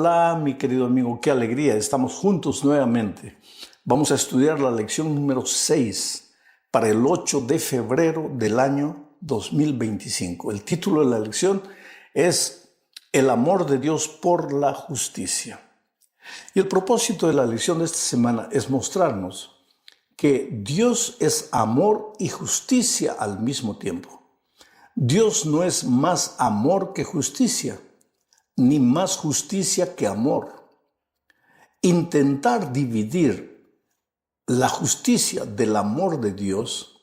Hola, mi querido amigo, qué alegría, estamos juntos nuevamente. Vamos a estudiar la lección número 6 para el 8 de febrero del año 2025. El título de la lección es El amor de Dios por la justicia. Y el propósito de la lección de esta semana es mostrarnos que Dios es amor y justicia al mismo tiempo. Dios no es más amor que justicia, ni más justicia que amor. Intentar dividir la justicia del amor de Dios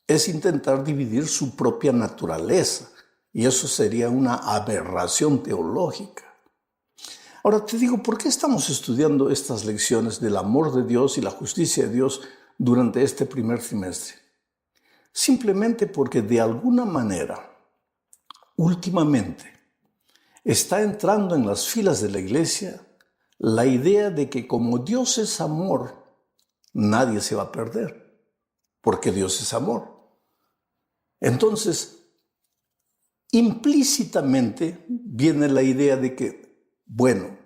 es intentar dividir su propia naturaleza, y eso sería una aberración teológica. Ahora te digo, ¿por qué estamos estudiando estas lecciones del amor de Dios y la justicia de Dios durante este primer trimestre? Simplemente porque de alguna manera, últimamente, está entrando en las filas de la iglesia la idea de que como Dios es amor, nadie se va a perder, porque Dios es amor. Entonces, implícitamente viene la idea de que, bueno,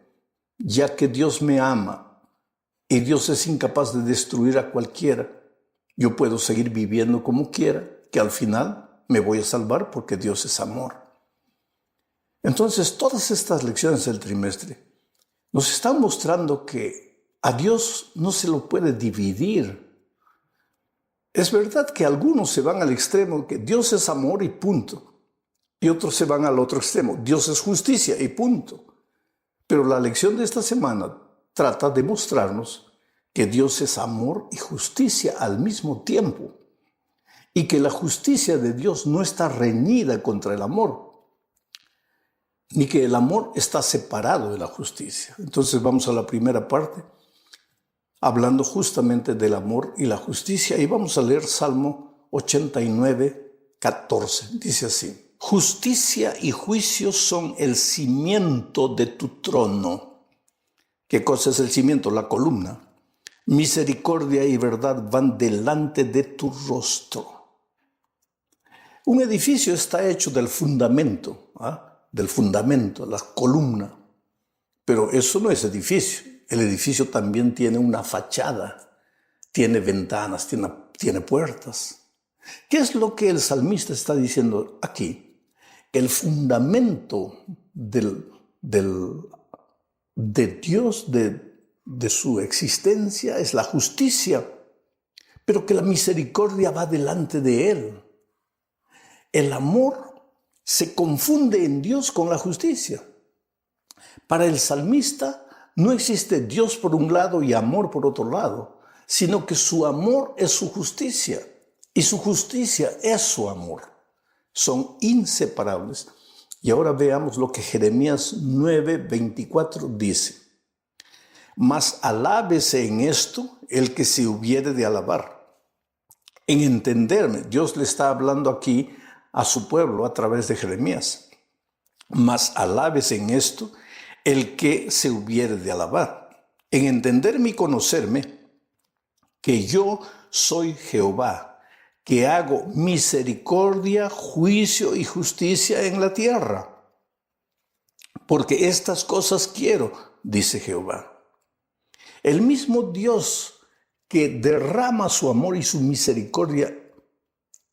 ya que Dios me ama y Dios es incapaz de destruir a cualquiera, yo puedo seguir viviendo como quiera, que al final me voy a salvar porque Dios es amor. Entonces, todas estas lecciones del trimestre nos están mostrando que a Dios no se lo puede dividir. Es verdad que algunos se van al extremo que Dios es amor y punto, y otros se van al otro extremo, Dios es justicia y punto. Pero la lección de esta semana trata de mostrarnos que Dios es amor y justicia al mismo tiempo, y que la justicia de Dios no está reñida contra el amor, ni que el amor está separado de la justicia. Entonces vamos a la primera parte, hablando justamente del amor y la justicia, y vamos a leer Salmo 89, 14. Dice así: justicia y juicio son el cimiento de tu trono. ¿Qué cosa es el cimiento? La columna. Misericordia y verdad van delante de tu rostro. Un edificio está hecho del fundamento, la columna. Pero eso no es edificio. El edificio también tiene una fachada, tiene ventanas, tiene puertas. ¿Qué es lo que el salmista está diciendo aquí? El fundamento de Dios, de su existencia, es la justicia, pero que la misericordia va delante de él. El amor se confunde en Dios con la justicia. Para el salmista no existe Dios por un lado y amor por otro lado, sino que su amor es su justicia y su justicia es su amor. Son inseparables. Y ahora veamos lo que Jeremías 9:24 dice: mas alábese en esto el que se hubiere de alabar. En entenderme, Dios le está hablando aquí a su pueblo a través de Jeremías. Mas alábese en esto el que se hubiere de alabar. En entenderme y conocerme, que yo soy Jehová, que hago misericordia, juicio y justicia en la tierra. Porque estas cosas quiero, dice Jehová. El mismo Dios que derrama su amor y su misericordia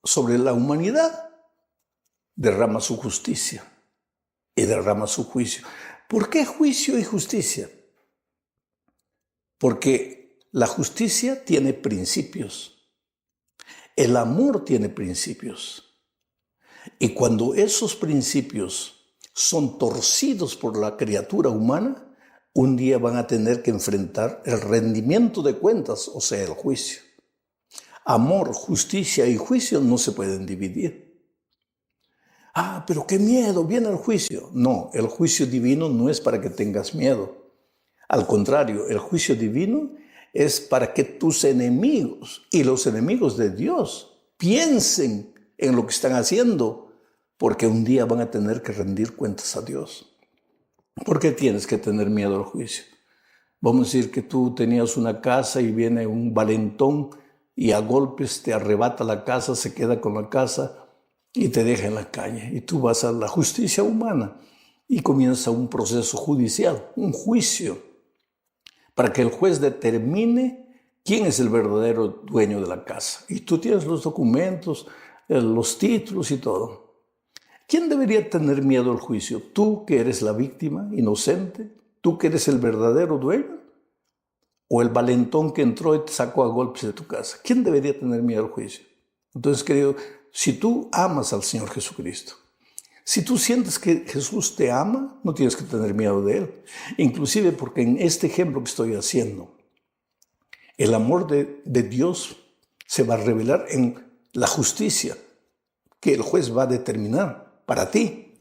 sobre la humanidad, derrama su justicia y derrama su juicio. ¿Por qué juicio y justicia? Porque la justicia tiene principios, el amor tiene principios, y cuando esos principios son torcidos por la criatura humana, un día van a tener que enfrentar el rendimiento de cuentas, o sea, el juicio. Amor, justicia y juicio no se pueden dividir. Pero qué miedo, viene el juicio. No, el juicio divino no es para que tengas miedo. Al contrario, el juicio divino es para que tus enemigos y los enemigos de Dios piensen en lo que están haciendo, porque un día van a tener que rendir cuentas a Dios. ¿Por qué tienes que tener miedo al juicio? Vamos a decir que tú tenías una casa y viene un valentón y a golpes te arrebata la casa, se queda con la casa y te deja en la calle. Y tú vas a la justicia humana y comienza un proceso judicial, un juicio, para que el juez determine quién es el verdadero dueño de la casa. Y tú tienes los documentos, los títulos y todo. ¿Quién debería tener miedo al juicio? ¿Tú que eres la víctima, inocente? ¿Tú que eres el verdadero dueño? ¿O el valentón que entró y te sacó a golpes de tu casa? ¿Quién debería tener miedo al juicio? Entonces, querido, si tú amas al Señor Jesucristo, si tú sientes que Jesús te ama, no tienes que tener miedo de Él. Inclusive porque en este ejemplo que estoy haciendo, el amor de Dios se va a revelar en la justicia que el juez va a determinar para ti.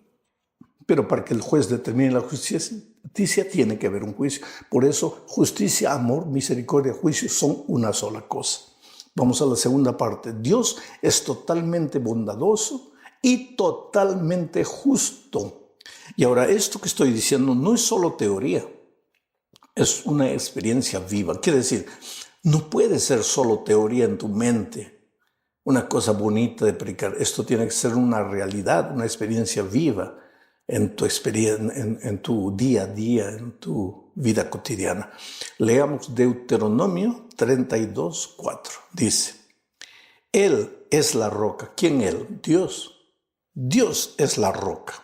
Pero para que el juez determine la justicia tiene que haber un juicio. Por eso justicia, amor, misericordia, juicio son una sola cosa. Vamos a la segunda parte. Dios es totalmente bondadoso y totalmente justo. Y ahora esto que estoy diciendo no es solo teoría, es una experiencia viva. Quiere decir, no puede ser solo teoría en tu mente, una cosa bonita de predicar. Esto tiene que ser una realidad, una experiencia viva en tu experiencia, en tu día a día, en tu vida cotidiana. Leamos Deuteronomio 32:4. Dice, Él es la roca. ¿Quién Él? Dios. Dios es la roca,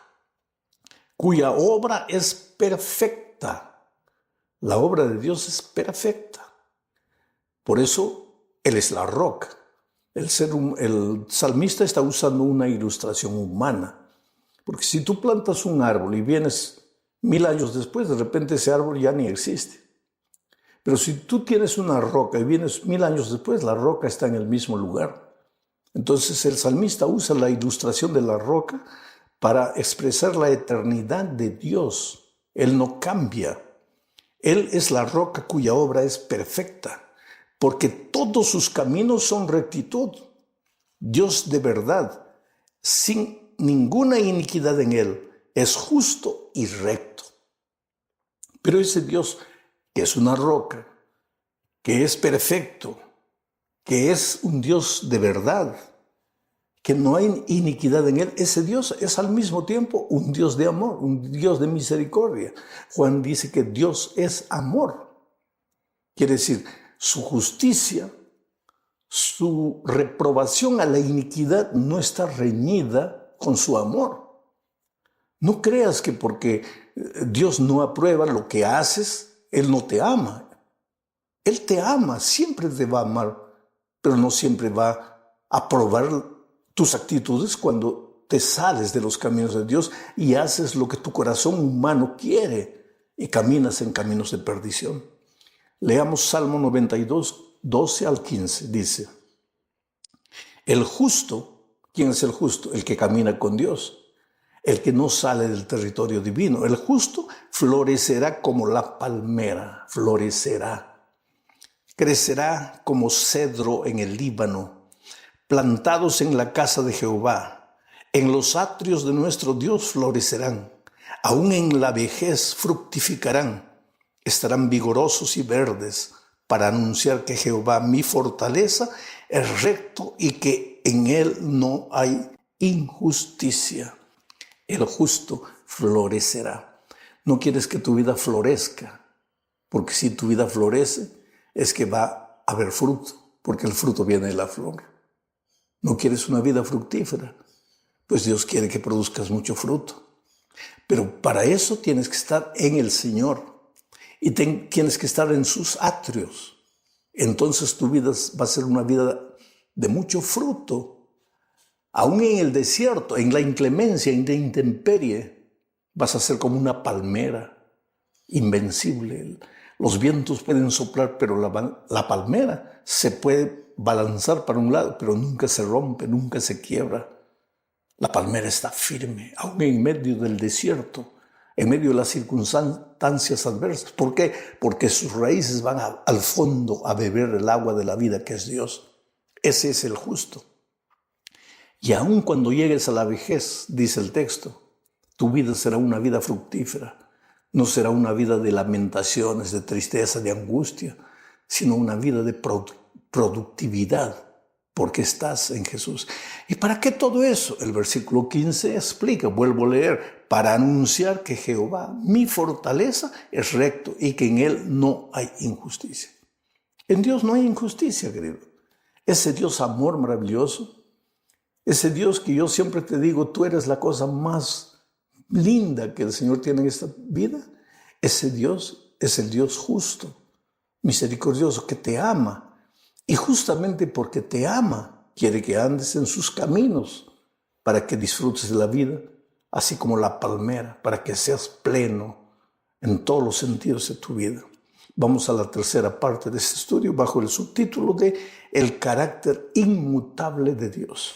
cuya obra es perfecta. La obra de Dios es perfecta. Por eso Él es la roca. El salmista está usando una ilustración humana. Porque si tú plantas un árbol y vienes 1000 años después, de repente ese árbol ya ni existe. Pero si tú tienes una roca y vienes 1000 años después, la roca está en el mismo lugar. Entonces el salmista usa la ilustración de la roca para expresar la eternidad de Dios. Él no cambia. Él es la roca cuya obra es perfecta, porque todos sus caminos son rectitud. Dios de verdad, sin ninguna iniquidad en Él, es justo y recto. Pero ese Dios que es una roca, que es perfecto, que es un Dios de verdad, que no hay iniquidad en Él, ese Dios es al mismo tiempo un Dios de amor, un Dios de misericordia. Juan dice que Dios es amor. Quiere decir, su justicia, su reprobación a la iniquidad no está reñida con su amor. No creas que porque Dios no aprueba lo que haces, Él no te ama. Él te ama, siempre te va a amar, pero no siempre va a aprobar tus actitudes cuando te sales de los caminos de Dios y haces lo que tu corazón humano quiere y caminas en caminos de perdición. Leamos Salmo 92, 12 al 15. Dice, el justo, ¿quién es el justo? El que camina con Dios, el que no sale del territorio divino. El justo florecerá como la palmera, florecerá. Crecerá como cedro en el Líbano, plantados en la casa de Jehová. En los atrios de nuestro Dios florecerán. Aún en la vejez fructificarán. Estarán vigorosos y verdes para anunciar que Jehová, mi fortaleza, es recto y que en él no hay injusticia. El justo florecerá. No quieres que tu vida florezca, porque si tu vida florece, es que va a haber fruto, porque el fruto viene de la flor. No quieres una vida fructífera, pues Dios quiere que produzcas mucho fruto. Pero para eso tienes que estar en el Señor y tienes que estar en sus atrios. Entonces tu vida va a ser una vida de mucho fruto. Aún en el desierto, en la inclemencia, en la intemperie, vas a ser como una palmera invencible. Los vientos pueden soplar, pero la palmera se puede balanzar para un lado, pero nunca se rompe, nunca se quiebra. La palmera está firme, aún en medio del desierto, en medio de las circunstancias adversas. ¿Por qué? Porque sus raíces van al fondo a beber el agua de la vida que es Dios. Ese es el justo. Y aun cuando llegues a la vejez, dice el texto, tu vida será una vida fructífera. No será una vida de lamentaciones, de tristeza, de angustia, sino una vida de productividad. porque estás en Jesús. ¿Y para qué todo eso? El versículo 15 explica, vuelvo a leer, para anunciar que Jehová, mi fortaleza, es recto y que en Él no hay injusticia. En Dios no hay injusticia, querido. Ese Dios amor maravilloso, ese Dios que yo siempre te digo, tú eres la cosa más linda que el Señor tiene en esta vida. Ese Dios es el Dios justo, misericordioso, que te ama. Y justamente porque te ama, quiere que andes en sus caminos para que disfrutes de la vida, así como la palmera, para que seas pleno en todos los sentidos de tu vida. Vamos a la tercera parte de este estudio bajo el subtítulo de El carácter inmutable de Dios.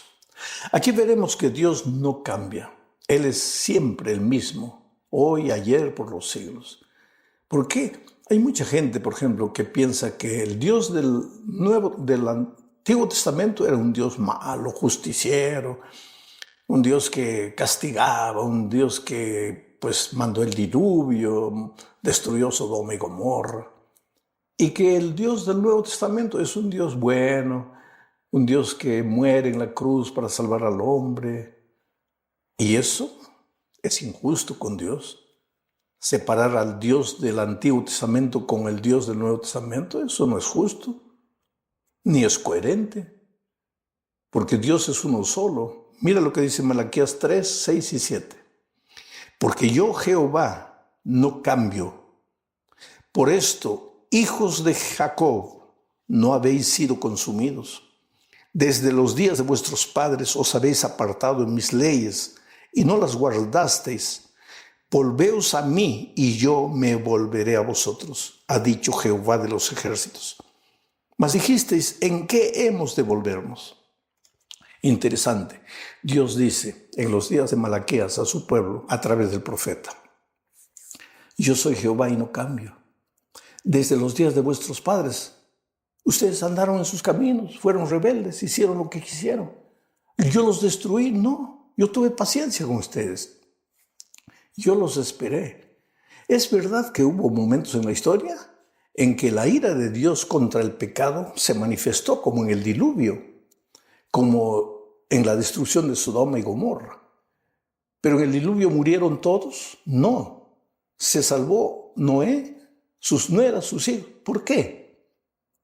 Aquí veremos que Dios no cambia. Él es siempre el mismo, hoy, ayer, por los siglos. ¿Por qué? Hay mucha gente, por ejemplo, que piensa que el Dios del Antiguo Testamento era un Dios malo, justiciero, un Dios que castigaba, un Dios que mandó el diluvio, destruyó Sodoma y Gomorra. Y que el Dios del Nuevo Testamento es un Dios bueno, un Dios que muere en la cruz para salvar al hombre. Y eso es injusto con Dios. Separar al Dios del Antiguo Testamento con el Dios del Nuevo Testamento, eso no es justo, ni es coherente, porque Dios es uno solo. Mira lo que dice Malaquías 3, 6 y 7. Porque yo, Jehová, no cambio. Por esto, hijos de Jacob, no habéis sido consumidos. Desde los días de vuestros padres os habéis apartado en mis leyes y no las guardasteis. Volveos a mí y yo me volveré a vosotros, ha dicho Jehová de los ejércitos. Mas dijisteis, ¿en qué hemos de volvernos? Interesante. Dios dice en los días de Malaquías a su pueblo a través del profeta: yo soy Jehová y no cambio. Desde los días de vuestros padres, ustedes andaron en sus caminos, fueron rebeldes, hicieron lo que quisieron. Yo los destruí, no. Yo tuve paciencia con ustedes. Yo los esperé. Es verdad que hubo momentos en la historia en que la ira de Dios contra el pecado se manifestó como en el diluvio, como en la destrucción de Sodoma y Gomorra. ¿Pero en el diluvio murieron todos? No. Se salvó Noé, sus nueras, sus hijos. ¿Por qué?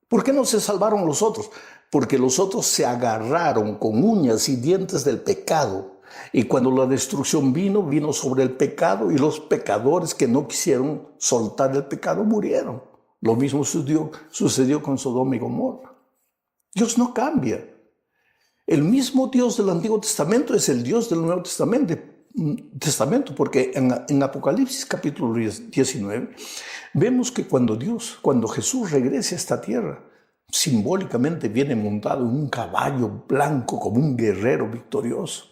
¿Por qué no se salvaron los otros? Porque los otros se agarraron con uñas y dientes del pecado. Y cuando la destrucción vino sobre el pecado, y los pecadores que no quisieron soltar el pecado murieron. Lo mismo sucedió con Sodoma y Gomorra. Dios no cambia. El mismo Dios del Antiguo Testamento es el Dios del Nuevo Testamento, porque en Apocalipsis capítulo 19 vemos que cuando Jesús regrese a esta tierra, simbólicamente viene montado en un caballo blanco como un guerrero victorioso.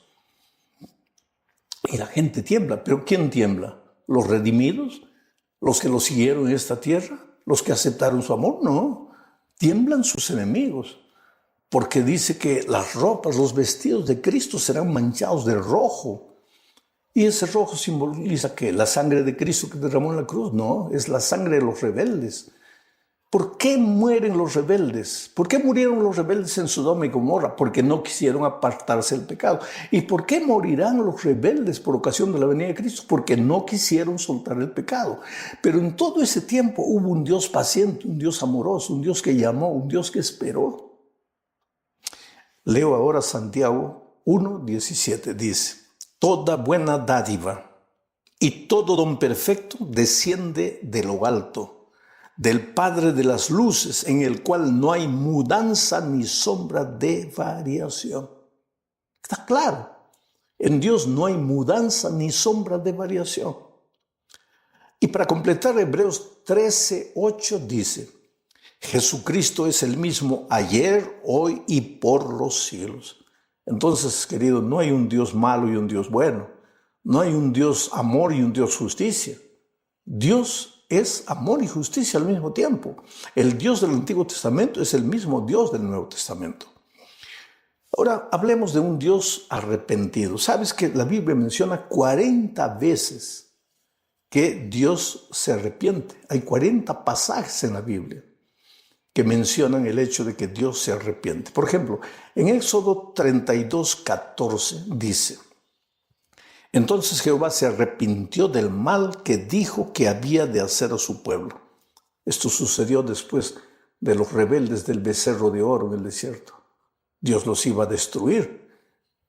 Y la gente tiembla. ¿Pero quién tiembla? ¿Los redimidos? ¿Los que lo siguieron en esta tierra? ¿Los que aceptaron su amor? No. Tiemblan sus enemigos. Porque dice que las ropas, los vestidos de Cristo serán manchados de rojo. ¿Y ese rojo simboliza qué? ¿La sangre de Cristo que derramó en la cruz? No, es la sangre de los rebeldes. ¿Por qué mueren los rebeldes? ¿Por qué murieron los rebeldes en Sodoma y Gomorra? Porque no quisieron apartarse del pecado. ¿Y por qué morirán los rebeldes por ocasión de la venida de Cristo? Porque no quisieron soltar el pecado. Pero en todo ese tiempo hubo un Dios paciente, un Dios amoroso, un Dios que llamó, un Dios que esperó. Leo ahora Santiago 1:17. Dice: toda buena dádiva y todo don perfecto desciende de lo alto, del Padre de las luces, en el cual no hay mudanza ni sombra de variación. Está claro. En Dios no hay mudanza ni sombra de variación. Y para completar, Hebreos 13:8 dice: Jesucristo es el mismo ayer, hoy y por los siglos. Entonces, querido, no hay un Dios malo y un Dios bueno. No hay un Dios amor y un Dios justicia. Dios es amor y justicia al mismo tiempo. El Dios del Antiguo Testamento es el mismo Dios del Nuevo Testamento. Ahora hablemos de un Dios arrepentido. ¿Sabes que la Biblia menciona 40 veces que Dios se arrepiente? Hay 40 pasajes en la Biblia que mencionan el hecho de que Dios se arrepiente. Por ejemplo, en Éxodo 32:14 dice: entonces Jehová se arrepintió del mal que dijo que había de hacer a su pueblo. Esto sucedió después de los rebeldes del becerro de oro en el desierto. Dios los iba a destruir,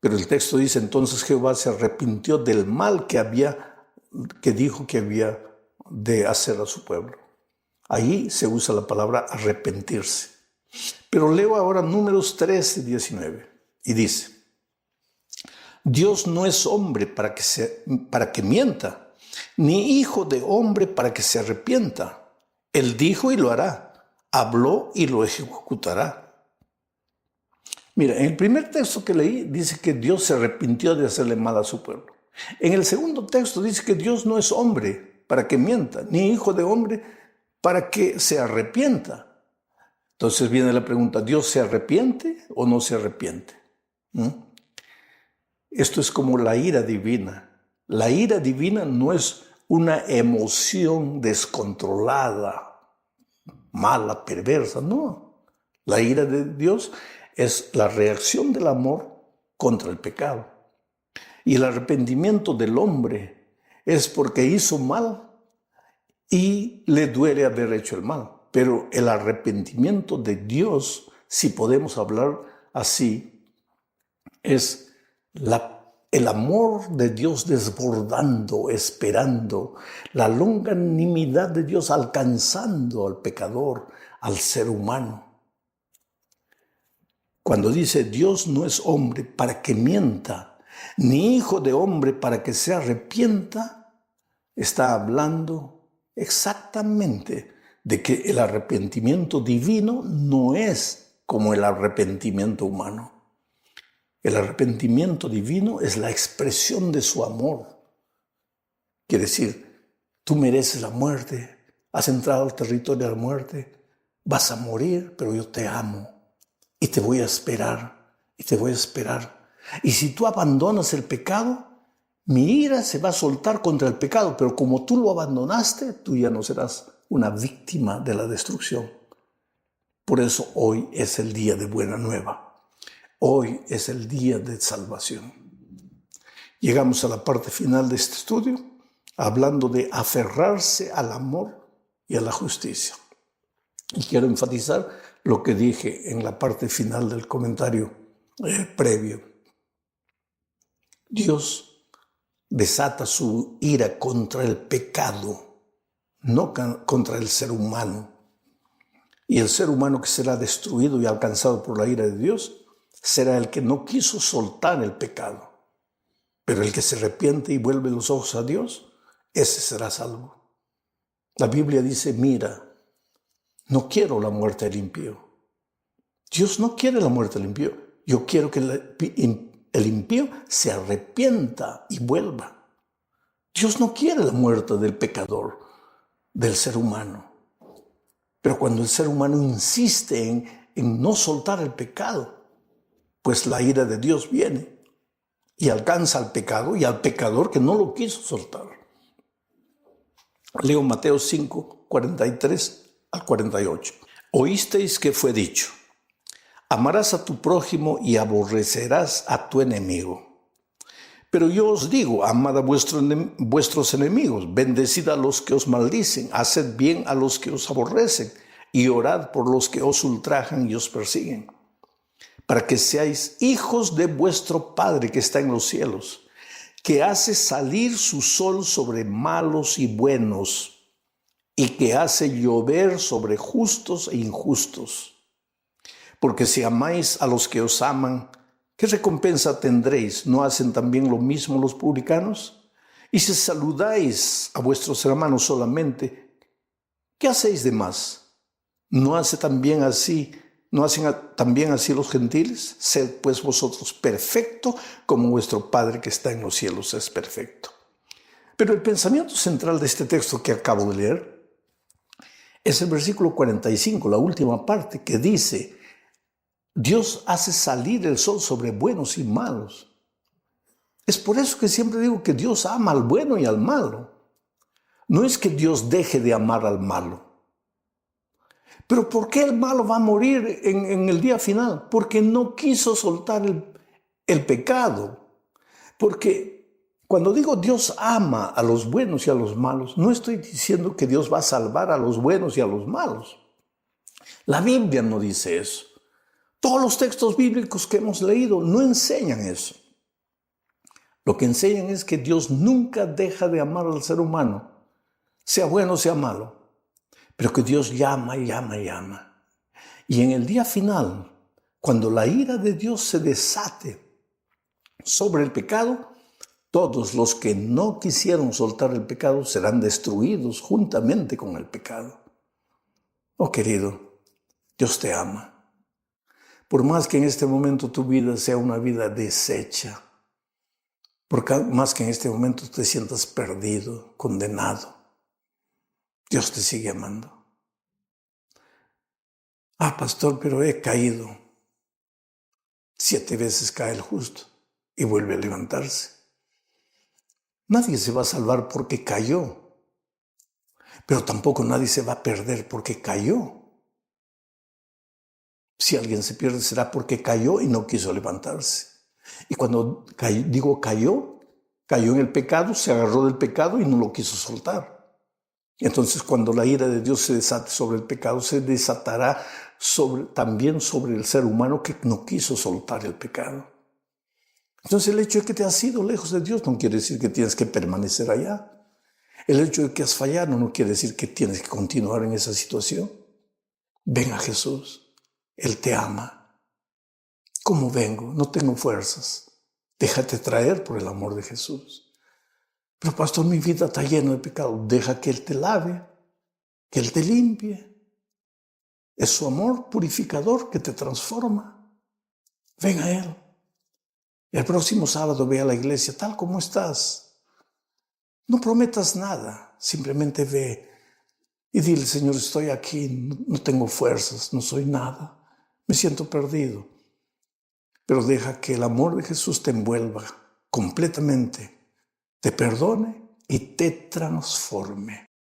pero el texto dice: entonces Jehová se arrepintió del mal que dijo que había de hacer a su pueblo. Ahí se usa la palabra arrepentirse. Pero leo ahora Números 13:19 y dice: Dios no es hombre para que mienta, ni hijo de hombre para que se arrepienta. Él dijo y lo hará, habló y lo ejecutará. Mira, en el primer texto que leí dice que Dios se arrepintió de hacerle mal a su pueblo. En el segundo texto dice que Dios no es hombre para que mienta, ni hijo de hombre para que se arrepienta. Entonces viene la pregunta: ¿Dios se arrepiente o no se arrepiente? Esto es como la ira divina. La ira divina no es una emoción descontrolada, mala, perversa, no. La ira de Dios es la reacción del amor contra el pecado. Y el arrepentimiento del hombre es porque hizo mal y le duele haber hecho el mal. Pero el arrepentimiento de Dios, si podemos hablar así, es el amor de Dios desbordando, esperando, la longanimidad de Dios alcanzando al pecador, al ser humano. Cuando dice Dios no es hombre para que mienta, ni hijo de hombre para que se arrepienta, está hablando exactamente de que el arrepentimiento divino no es como el arrepentimiento humano. El arrepentimiento divino es la expresión de su amor. Quiere decir, tú mereces la muerte, has entrado al territorio de la muerte, vas a morir, pero yo te amo y te voy a esperar, y te voy a esperar. Y si tú abandonas el pecado, mi ira se va a soltar contra el pecado, pero como tú lo abandonaste, tú ya no serás una víctima de la destrucción. Por eso hoy es el día de buena nueva. Hoy es el día de salvación. Llegamos a la parte final de este estudio, hablando de aferrarse al amor y a la justicia. Y quiero enfatizar lo que dije en la parte final del comentario previo. Dios desata su ira contra el pecado, no contra el ser humano. Y el ser humano que será destruido y alcanzado por la ira de Dios será el que no quiso soltar el pecado. Pero el que se arrepiente y vuelve los ojos a Dios, ese será salvo. La Biblia dice: mira, no quiero la muerte del impío. Dios no quiere la muerte del impío. Yo quiero que el impío se arrepienta y vuelva. Dios no quiere la muerte del pecador, del ser humano. Pero cuando el ser humano insiste en no soltar el pecado, pues la ira de Dios viene y alcanza al pecado y al pecador que no lo quiso soltar. Leo Mateo 5, 43 al 48. Oísteis que fue dicho: amarás a tu prójimo y aborrecerás a tu enemigo. Pero yo os digo, amad a vuestros enemigos, bendecid a los que os maldicen, haced bien a los que os aborrecen y orad por los que os ultrajan y os persiguen, para que seáis hijos de vuestro Padre que está en los cielos, que hace salir su sol sobre malos y buenos, y que hace llover sobre justos e injustos. Porque si amáis a los que os aman, ¿qué recompensa tendréis? ¿No hacen también lo mismo los publicanos? Y si saludáis a vuestros hermanos solamente, ¿qué hacéis de más? ¿No hacen también así los gentiles? Sed pues vosotros perfectos, como vuestro Padre que está en los cielos es perfecto. Pero el pensamiento central de este texto que acabo de leer es el versículo 45, la última parte, que dice: Dios hace salir el sol sobre buenos y malos. Es por eso que siempre digo que Dios ama al bueno y al malo. No es que Dios deje de amar al malo, Pero ¿por qué el malo va a morir en el día final? Porque no quiso soltar el pecado. Porque cuando digo Dios ama a los buenos y a los malos, no estoy diciendo que Dios va a salvar a los buenos y a los malos. La Biblia no dice eso. Todos los textos bíblicos que hemos leído no enseñan eso. Lo que enseñan es que Dios nunca deja de amar al ser humano, sea bueno o sea malo, pero que Dios llama y llama y llama. Y en el día final, cuando la ira de Dios se desate sobre el pecado, todos los que no quisieron soltar el pecado serán destruidos juntamente con el pecado. Oh querido, Dios te ama. Por más que en este momento tu vida sea una vida deshecha, por más que en este momento te sientas perdido, condenado, Dios te sigue amando. Ah, pastor, pero he caído. 7 veces cae el justo y vuelve a levantarse. Nadie se va a salvar porque cayó, pero tampoco nadie se va a perder porque cayó. Si alguien se pierde será porque cayó y no quiso levantarse. Y cuando digo cayó en el pecado, se agarró del pecado y no lo quiso soltar. Entonces, cuando la ira de Dios se desate sobre el pecado, se desatará también sobre el ser humano que no quiso soltar el pecado. Entonces, el hecho de que te has ido lejos de Dios no quiere decir que tienes que permanecer allá. El hecho de que has fallado no quiere decir que tienes que continuar en esa situación. Ven a Jesús. Él te ama. ¿Cómo vengo? No tengo fuerzas. Déjate traer por el amor de Jesús. Pero pastor, mi vida está llena de pecado. Deja que Él te lave, que Él te limpie. Es su amor purificador que te transforma. Ven a Él. El próximo sábado ve a la iglesia tal como estás. No prometas nada, simplemente ve y dile, Señor, estoy aquí, no tengo fuerzas, no soy nada, me siento perdido. Pero deja que el amor de Jesús te envuelva completamente, te perdone y te transforme.